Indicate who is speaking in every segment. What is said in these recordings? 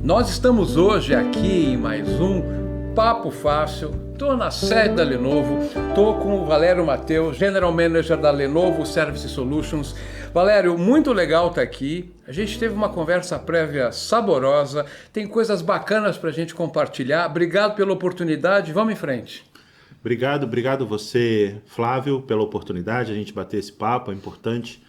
Speaker 1: Nós estamos hoje aqui em mais um Papo Fácil. Estou na sede da Lenovo, estou com o Valério Mateus, General Manager da Lenovo Service Solutions. Valério, muito legal estar aqui. A gente teve uma conversa prévia saborosa, tem coisas bacanas para a gente compartilhar. Obrigado pela oportunidade, vamos em frente.
Speaker 2: Obrigado você, Flávio, pela oportunidade. A gente bater esse papo é importante,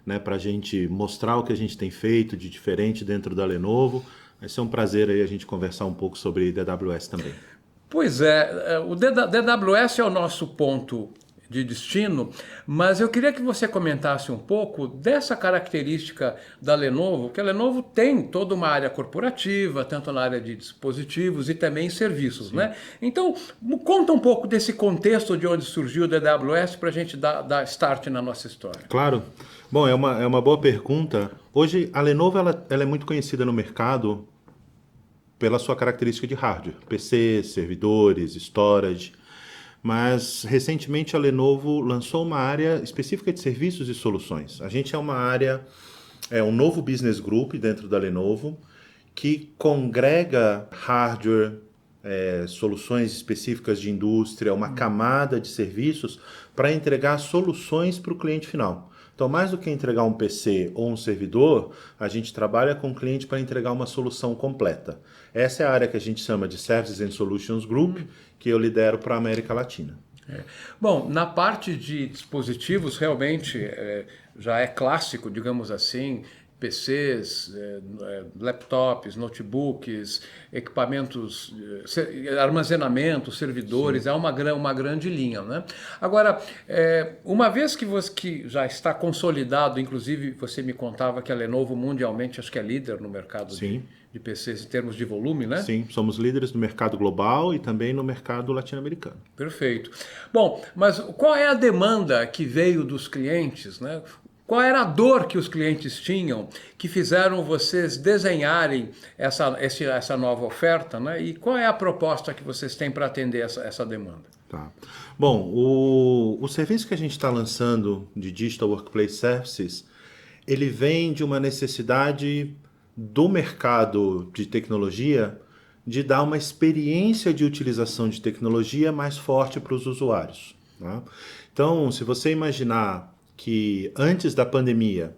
Speaker 2: né, para a gente mostrar o que a gente tem feito de diferente dentro da Lenovo. Vai ser um prazer aí a gente conversar um pouco sobre DWS também.
Speaker 1: Pois é, o DWS é o nosso ponto de destino, mas eu queria que você comentasse um pouco dessa característica da Lenovo, que a Lenovo tem toda uma área corporativa, tanto na área de dispositivos e também serviços, né? Então, conta um pouco desse contexto de onde surgiu o DWS para a gente dar start na nossa história.
Speaker 2: Claro. Bom, é uma boa pergunta. Hoje, a Lenovo ela é muito conhecida no mercado pela sua característica de hardware, PC, servidores, storage. Mas, recentemente, a Lenovo lançou uma área específica de serviços e soluções. A gente é uma área, um novo business group dentro da Lenovo, que congrega hardware, soluções específicas de indústria, uma camada de serviços para entregar soluções para o cliente final. Então, mais do que entregar um PC ou um servidor, a gente trabalha com o cliente para entregar uma solução completa. Essa é a área que a gente chama de Services and Solutions Group, que eu lidero para a América Latina.
Speaker 1: Bom, na parte de dispositivos, realmente já é clássico, digamos assim, PCs, laptops, notebooks, equipamentos, armazenamento, servidores, Sim. É uma grande linha, né? Agora, uma vez que já está consolidado, inclusive você me contava que a Lenovo mundialmente acho que é líder no mercado de PCs em termos de volume, né?
Speaker 2: Sim, somos líderes no mercado global e também no mercado latino-americano.
Speaker 1: Perfeito. Bom, mas qual é a demanda que veio dos clientes, né? Qual era a dor que os clientes tinham que fizeram vocês desenharem essa nova oferta, né? E qual é a proposta que vocês têm para atender essa demanda?
Speaker 2: Tá. Bom, o serviço que a gente está lançando de Digital Workplace Services, ele vem de uma necessidade do mercado de tecnologia de dar uma experiência de utilização de tecnologia mais forte para os usuários. Tá? Então, se você imaginar que antes da pandemia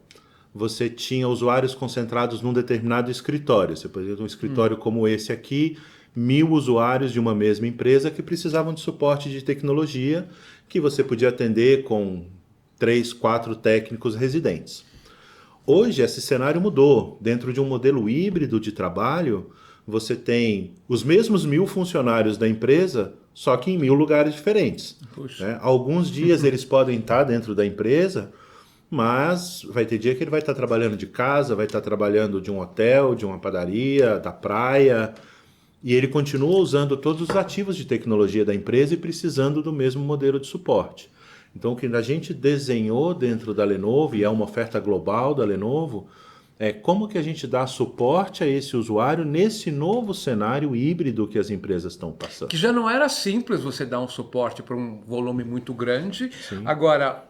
Speaker 2: você tinha usuários concentrados num determinado escritório. Você pode ter um escritório como esse aqui, 1.000 usuários de uma mesma empresa que precisavam de suporte de tecnologia que você podia atender com 3, 4 técnicos residentes. Hoje esse cenário mudou. Dentro de um modelo híbrido de trabalho, você tem os mesmos 1.000 funcionários da empresa, só que em 1.000 lugares diferentes. Né? Alguns dias eles podem estar dentro da empresa, mas vai ter dia que ele vai estar trabalhando de casa, vai estar trabalhando de um hotel, de uma padaria, da praia, e ele continua usando todos os ativos de tecnologia da empresa e precisando do mesmo modelo de suporte. Então, o que a gente desenhou dentro da Lenovo, e é uma oferta global da Lenovo, é como que a gente dá suporte a esse usuário nesse novo cenário híbrido que as empresas estão passando.
Speaker 1: Que já não era simples você dar um suporte para um volume muito grande,
Speaker 2: Sim.
Speaker 1: Agora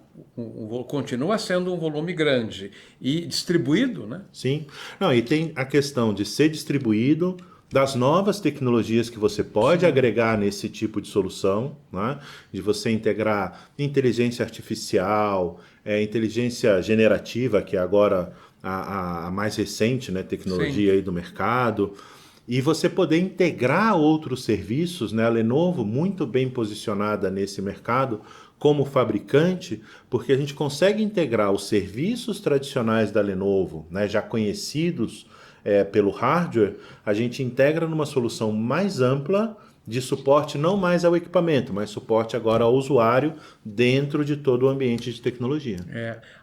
Speaker 1: continua sendo um volume grande e distribuído, né?
Speaker 2: Sim, não, e tem a questão de ser distribuído, das novas tecnologias que você pode agregar nesse tipo de solução, né? De você integrar inteligência artificial, inteligência generativa, que é agora a mais recente, né, tecnologia aí do mercado, e você poder integrar outros serviços, né? A Lenovo muito bem posicionada nesse mercado como fabricante, porque a gente consegue integrar os serviços tradicionais da Lenovo, né, já conhecidos pelo hardware, a gente integra numa solução mais ampla de suporte não mais ao equipamento, mas suporte agora ao usuário dentro de todo o ambiente de tecnologia.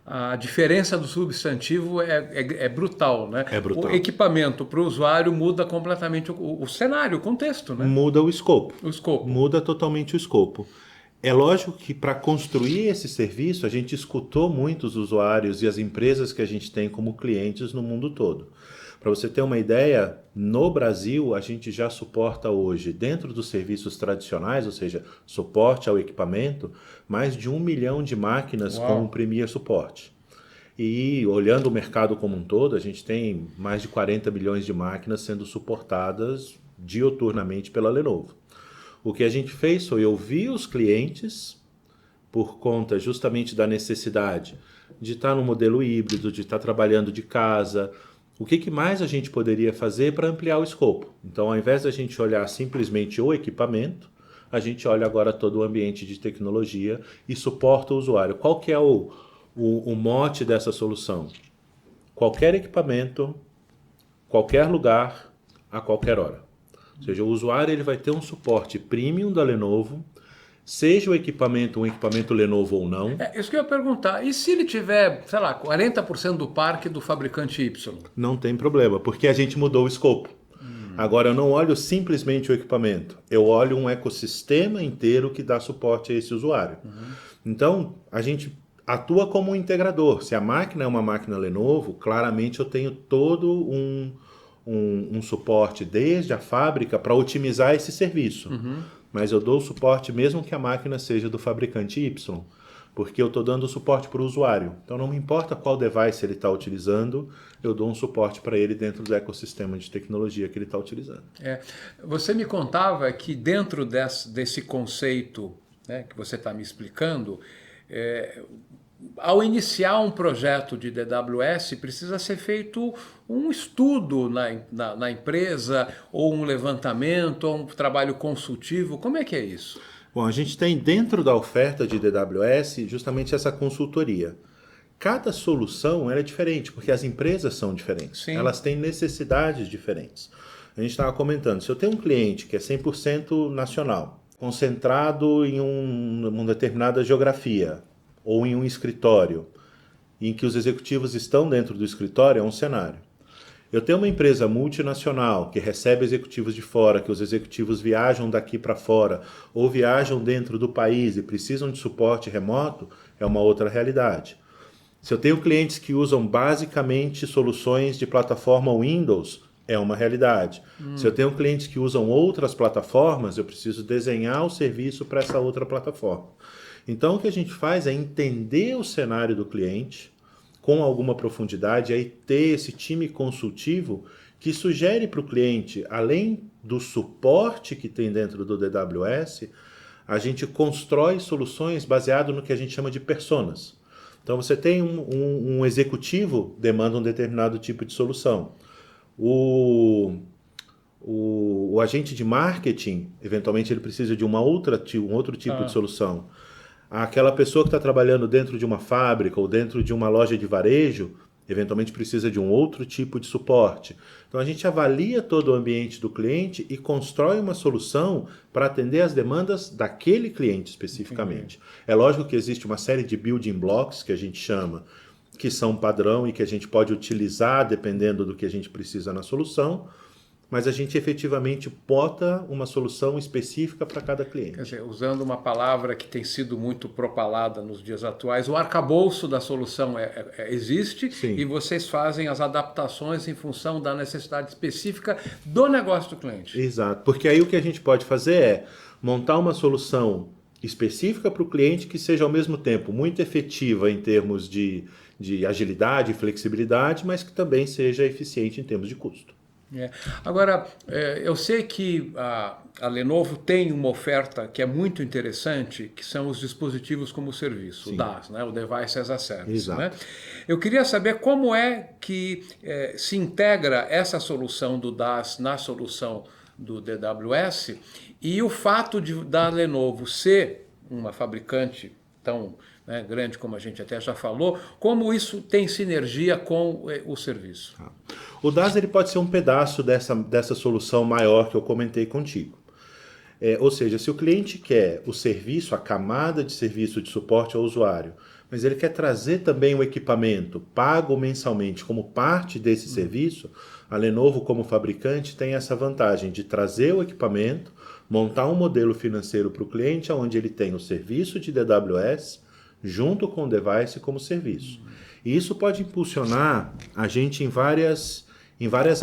Speaker 1: A diferença do substantivo é brutal, né?
Speaker 2: É brutal.
Speaker 1: O equipamento para o usuário muda completamente o cenário, o contexto, né?
Speaker 2: Muda o escopo.
Speaker 1: O escopo.
Speaker 2: Muda totalmente o escopo. É lógico que para construir esse serviço, a gente escutou muitos usuários e as empresas que a gente tem como clientes no mundo todo. Para você ter uma ideia, no Brasil a gente já suporta hoje, dentro dos serviços tradicionais, ou seja, suporte ao equipamento, mais de 1 milhão de máquinas com o Premier Suporte. E olhando o mercado como um todo, a gente tem mais de 40 milhões de máquinas sendo suportadas dioturnamente pela Lenovo. O que a gente fez foi ouvir os clientes por conta justamente da necessidade de estar no modelo híbrido, de estar trabalhando de casa. O que mais a gente poderia fazer para ampliar o escopo? Então, ao invés da gente olhar simplesmente o equipamento, a gente olha agora todo o ambiente de tecnologia e suporta o usuário. Qual que é o mote dessa solução? Qualquer equipamento, qualquer lugar, a qualquer hora. Ou seja, o usuário ele vai ter um suporte premium da Lenovo, seja o equipamento um equipamento Lenovo ou não.
Speaker 1: Isso que eu ia perguntar. E se ele tiver, sei lá, 40% do parque do fabricante Y?
Speaker 2: Não tem problema, porque a gente mudou o escopo. Agora eu não olho simplesmente o equipamento, eu olho um ecossistema inteiro que dá suporte a esse usuário. Então, a gente atua como um integrador. Se a máquina é uma máquina Lenovo, claramente eu tenho todo um suporte desde a fábrica para otimizar esse serviço. Mas eu dou o suporte mesmo que a máquina seja do fabricante Y, porque eu estou dando suporte para o usuário. Então não me importa qual device ele está utilizando, eu dou um suporte para ele dentro do ecossistema de tecnologia que ele está utilizando.
Speaker 1: Você me contava que dentro desse conceito, né, que você está me explicando, ao iniciar um projeto de DWS, precisa ser feito um estudo na empresa, ou um levantamento, ou um trabalho consultivo. Como é que é isso?
Speaker 2: Bom, a gente tem dentro da oferta de DWS justamente essa consultoria. Cada solução é diferente, porque as empresas são diferentes.
Speaker 1: Sim.
Speaker 2: Elas têm necessidades diferentes. A gente estava comentando, se eu tenho um cliente que é 100% nacional, concentrado em uma determinada geografia, ou em um escritório, em que os executivos estão dentro do escritório, é um cenário. Eu tenho uma empresa multinacional que recebe executivos de fora, que os executivos viajam daqui para fora, ou viajam dentro do país e precisam de suporte remoto, é uma outra realidade. Se eu tenho clientes que usam basicamente soluções de plataforma Windows, é uma realidade. Se eu tenho clientes que usam outras plataformas, eu preciso desenhar o serviço para essa outra plataforma. Então, o que a gente faz é entender o cenário do cliente com alguma profundidade, aí ter esse time consultivo que sugere para o cliente, além do suporte que tem dentro do DWS, a gente constrói soluções baseado no que a gente chama de personas. Então, você tem um executivo demanda um determinado tipo de solução. O agente de marketing, eventualmente, ele precisa de um outro tipo de solução. Aquela pessoa que está trabalhando dentro de uma fábrica ou dentro de uma loja de varejo, eventualmente precisa de um outro tipo de suporte. Então a gente avalia todo o ambiente do cliente e constrói uma solução para atender as demandas daquele cliente especificamente. É lógico que existe uma série de building blocks que a gente chama, que são padrão e que a gente pode utilizar dependendo do que a gente precisa na solução, mas a gente efetivamente bota uma solução específica para cada cliente.
Speaker 1: Quer dizer, usando uma palavra que tem sido muito propalada nos dias atuais, o arcabouço da solução existe. Sim. E vocês fazem as adaptações em função da necessidade específica do negócio do cliente.
Speaker 2: Exato, porque aí o que a gente pode fazer é montar uma solução específica para o cliente que seja ao mesmo tempo muito efetiva em termos de agilidade e flexibilidade, mas que também seja eficiente em termos de custo.
Speaker 1: Agora, eu sei que a Lenovo tem uma oferta que é muito interessante, que são os dispositivos como serviço, o DaaS, né? O Device as a Service.
Speaker 2: Exato.
Speaker 1: Né? Eu queria saber como é que se integra essa solução do DaaS na solução do DWS e o fato da Lenovo ser uma fabricante tão grande como a gente até já falou, como isso tem sinergia com o serviço.
Speaker 2: O DaaS ele pode ser um pedaço dessa solução maior que eu comentei contigo. Ou seja, se o cliente quer o serviço, a camada de serviço de suporte ao usuário, mas ele quer trazer também o equipamento pago mensalmente como parte desse serviço, a Lenovo como fabricante tem essa vantagem de trazer o equipamento, montar um modelo financeiro para o cliente onde ele tem o serviço de DWS junto com o device como serviço. E isso pode impulsionar a gente em várias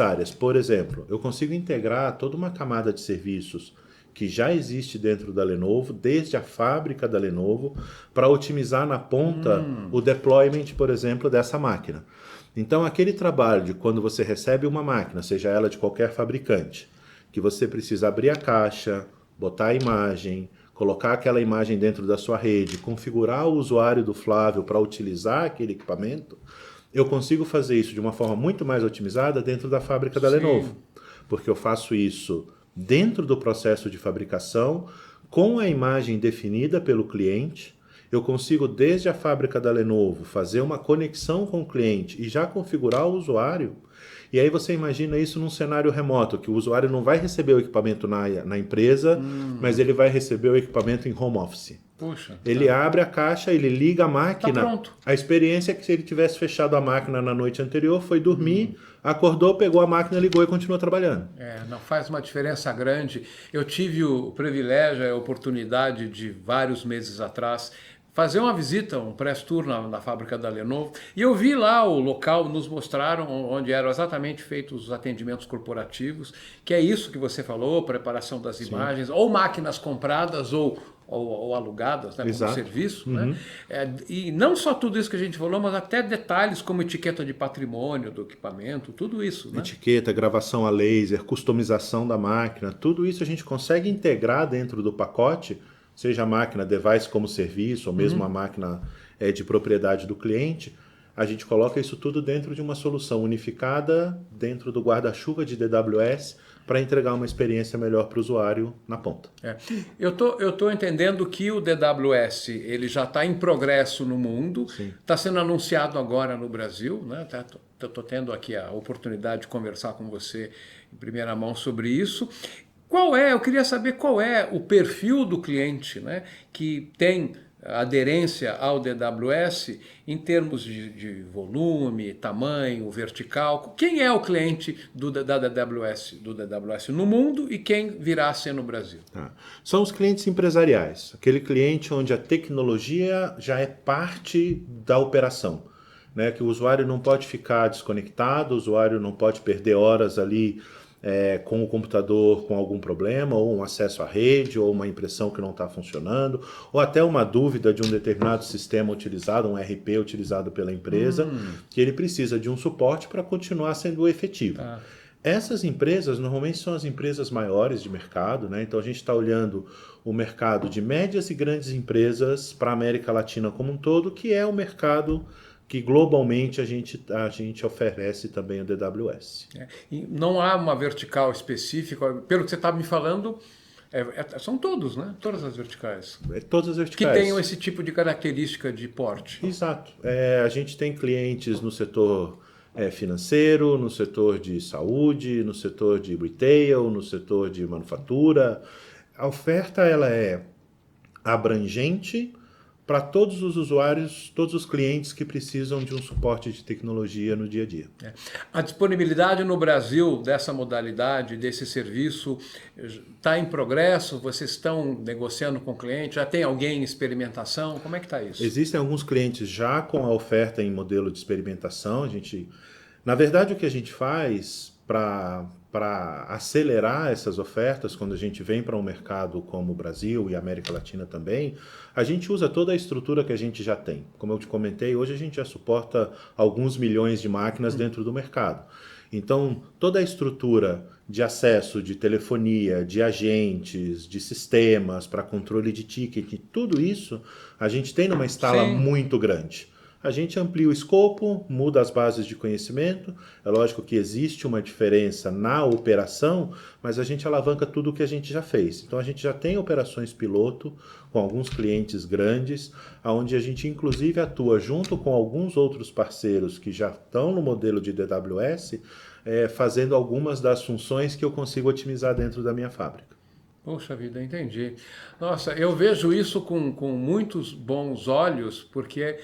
Speaker 2: áreas. Por exemplo, eu consigo integrar toda uma camada de serviços que já existe dentro da Lenovo, desde a fábrica da Lenovo, para otimizar na ponta o deployment, por exemplo, dessa máquina. Então, aquele trabalho de quando você recebe uma máquina, seja ela de qualquer fabricante, que você precisa abrir a caixa, botar a imagem, colocar aquela imagem dentro da sua rede, configurar o usuário do Flávio para utilizar aquele equipamento, eu consigo fazer isso de uma forma muito mais otimizada dentro da fábrica da Lenovo. Porque eu faço isso dentro do processo de fabricação, com a imagem definida pelo cliente. Eu consigo, desde a fábrica da Lenovo, fazer uma conexão com o cliente e já configurar o usuário. E aí você imagina isso num cenário remoto, que o usuário não vai receber o equipamento na empresa, mas ele vai receber o equipamento em home office.
Speaker 1: Puxa,
Speaker 2: Ele abre a caixa, ele liga a máquina.
Speaker 1: Tá pronto.
Speaker 2: A experiência é que se ele tivesse fechado a máquina na noite anterior, foi dormir, acordou, pegou a máquina, ligou e continuou trabalhando.
Speaker 1: Não faz uma diferença grande. Eu tive o privilégio, a oportunidade de vários meses atrás fazer uma visita, um press tour na fábrica da Lenovo, e eu vi lá o local, nos mostraram onde eram exatamente feitos os atendimentos corporativos, que é isso que você falou, preparação das imagens, ou máquinas compradas ou alugadas, né, como serviço. Né? E não só tudo isso que a gente falou, mas até detalhes como etiqueta de patrimônio do equipamento, tudo isso. Né?
Speaker 2: Etiqueta, gravação a laser, customização da máquina, tudo isso a gente consegue integrar dentro do pacote, seja a máquina device como serviço, ou mesmo a máquina de propriedade do cliente. A gente coloca isso tudo dentro de uma solução unificada, dentro do guarda-chuva de DWS, para entregar uma experiência melhor para o usuário na ponta.
Speaker 1: Eu tô entendendo que o DWS ele já está em progresso no mundo, está sendo anunciado agora no Brasil, né? Estou tendo aqui a oportunidade de conversar com você em primeira mão sobre isso. Eu queria saber qual é o perfil do cliente, né, que tem aderência ao DWS em termos de volume, tamanho, vertical. Quem é o cliente da DWS no mundo e quem virá a ser no Brasil?
Speaker 2: São os clientes empresariais, aquele cliente onde a tecnologia já é parte da operação, né, que o usuário não pode ficar desconectado, o usuário não pode perder horas ali com o computador com algum problema, ou um acesso à rede, ou uma impressão que não está funcionando, ou até uma dúvida de um determinado sistema utilizado, um RP utilizado pela empresa, que ele precisa de um suporte para continuar sendo efetivo. Essas empresas normalmente são as empresas maiores de mercado, né? Então a gente está olhando o mercado de médias e grandes empresas para a América Latina como um todo, que é o mercado que globalmente a gente oferece também o DWS.
Speaker 1: E não há uma vertical específica, pelo que você está me falando, são todos, né? Todas as verticais.
Speaker 2: Todas as verticais.
Speaker 1: Que tenham esse tipo de característica de porte.
Speaker 2: Exato. A gente tem clientes no setor financeiro, no setor de saúde, no setor de retail, no setor de manufatura. A oferta ela é abrangente para todos os usuários, todos os clientes que precisam de um suporte de tecnologia no dia a dia.
Speaker 1: A disponibilidade no Brasil dessa modalidade, desse serviço, está em progresso? Vocês estão negociando com o cliente? Já tem alguém em experimentação? Como é que está isso?
Speaker 2: Existem alguns clientes já com a oferta em modelo de experimentação. Na verdade, o que a gente faz para acelerar essas ofertas, quando a gente vem para um mercado como o Brasil e a América Latina também, a gente usa toda a estrutura que a gente já tem. Como eu te comentei, hoje a gente já suporta alguns milhões de máquinas dentro do mercado. Então, toda a estrutura de acesso, de telefonia, de agentes, de sistemas para controle de ticket, tudo isso a gente tem numa escala muito grande. A gente amplia o escopo, muda as bases de conhecimento. É lógico que existe uma diferença na operação, mas a gente alavanca tudo o que a gente já fez. Então a gente já tem operações piloto com alguns clientes grandes, onde a gente inclusive atua junto com alguns outros parceiros que já estão no modelo de DWS, fazendo algumas das funções que eu consigo otimizar dentro da minha fábrica.
Speaker 1: Poxa vida, entendi. Nossa, eu vejo isso com muitos bons olhos, porque,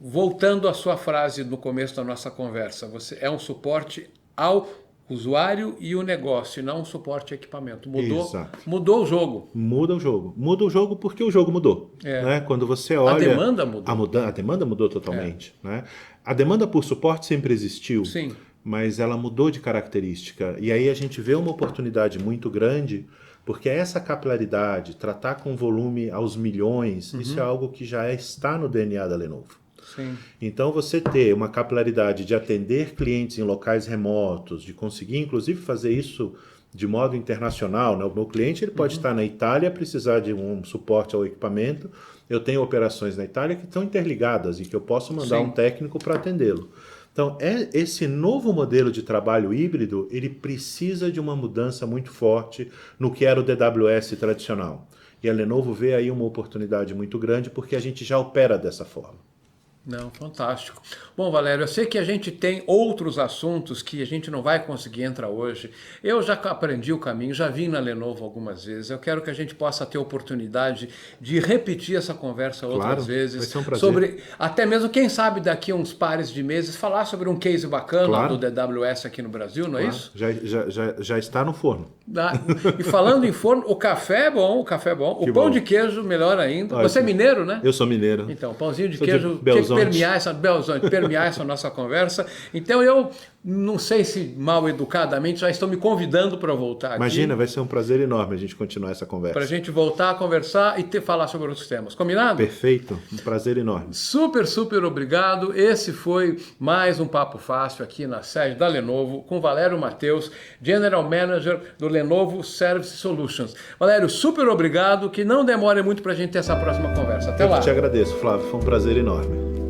Speaker 1: voltando à sua frase no começo da nossa conversa, você é um suporte ao usuário e o negócio, não um suporte a equipamento. Mudou o jogo.
Speaker 2: Muda o jogo. Muda o jogo porque o jogo mudou. Né? Quando você olha...
Speaker 1: A demanda mudou.
Speaker 2: A demanda mudou totalmente. Né? A demanda por suporte sempre existiu.
Speaker 1: Sim.
Speaker 2: Mas ela mudou de característica. E aí a gente vê uma oportunidade muito grande Porque essa capilaridade, tratar com volume aos milhões, isso é algo que já está no DNA da Lenovo.
Speaker 1: Sim.
Speaker 2: Então, você ter uma capilaridade de atender clientes em locais remotos, de conseguir, inclusive, fazer isso de modo internacional, né? O meu cliente ele pode estar na Itália, precisar de um suporte ao equipamento. Eu tenho operações na Itália que estão interligadas e que eu posso mandar um técnico para atendê-lo. Então, esse novo modelo de trabalho híbrido, ele precisa de uma mudança muito forte no que era o DWS tradicional. E a Lenovo vê aí uma oportunidade muito grande porque a gente já opera dessa forma.
Speaker 1: Não, fantástico. Bom, Valério, eu sei que a gente tem outros assuntos que a gente não vai conseguir entrar hoje. Eu já aprendi o caminho, já vim na Lenovo algumas vezes. Eu quero que a gente possa ter oportunidade de repetir essa conversa outras vezes.
Speaker 2: Vai ser um prazer.
Speaker 1: Sobre, até mesmo, quem sabe, daqui a uns pares de meses, falar sobre um case bacana do DWS aqui no Brasil, não é isso?
Speaker 2: Já está no forno.
Speaker 1: E falando em forno, o café é bom, o pão de queijo, melhor ainda. Você é mineiro, né?
Speaker 2: Eu sou mineiro.
Speaker 1: Então, pãozinho de
Speaker 2: Sou
Speaker 1: queijo tinha que permear essa nossa conversa. Então eu não sei se mal educadamente já estão me convidando para voltar aqui.
Speaker 2: Imagina, vai ser um prazer enorme a gente continuar essa conversa.
Speaker 1: Para a gente voltar a conversar e falar sobre outros temas. Combinado?
Speaker 2: Perfeito, um prazer enorme.
Speaker 1: Super, super obrigado. Esse foi mais um Papo Fácil aqui na sede da Lenovo com Valério Matheus, General Manager do Lenovo Service Solutions. Valério, super obrigado. Que não demore muito para a gente ter essa próxima conversa. Até lá.
Speaker 2: Eu te agradeço, Flávio. Foi um prazer enorme.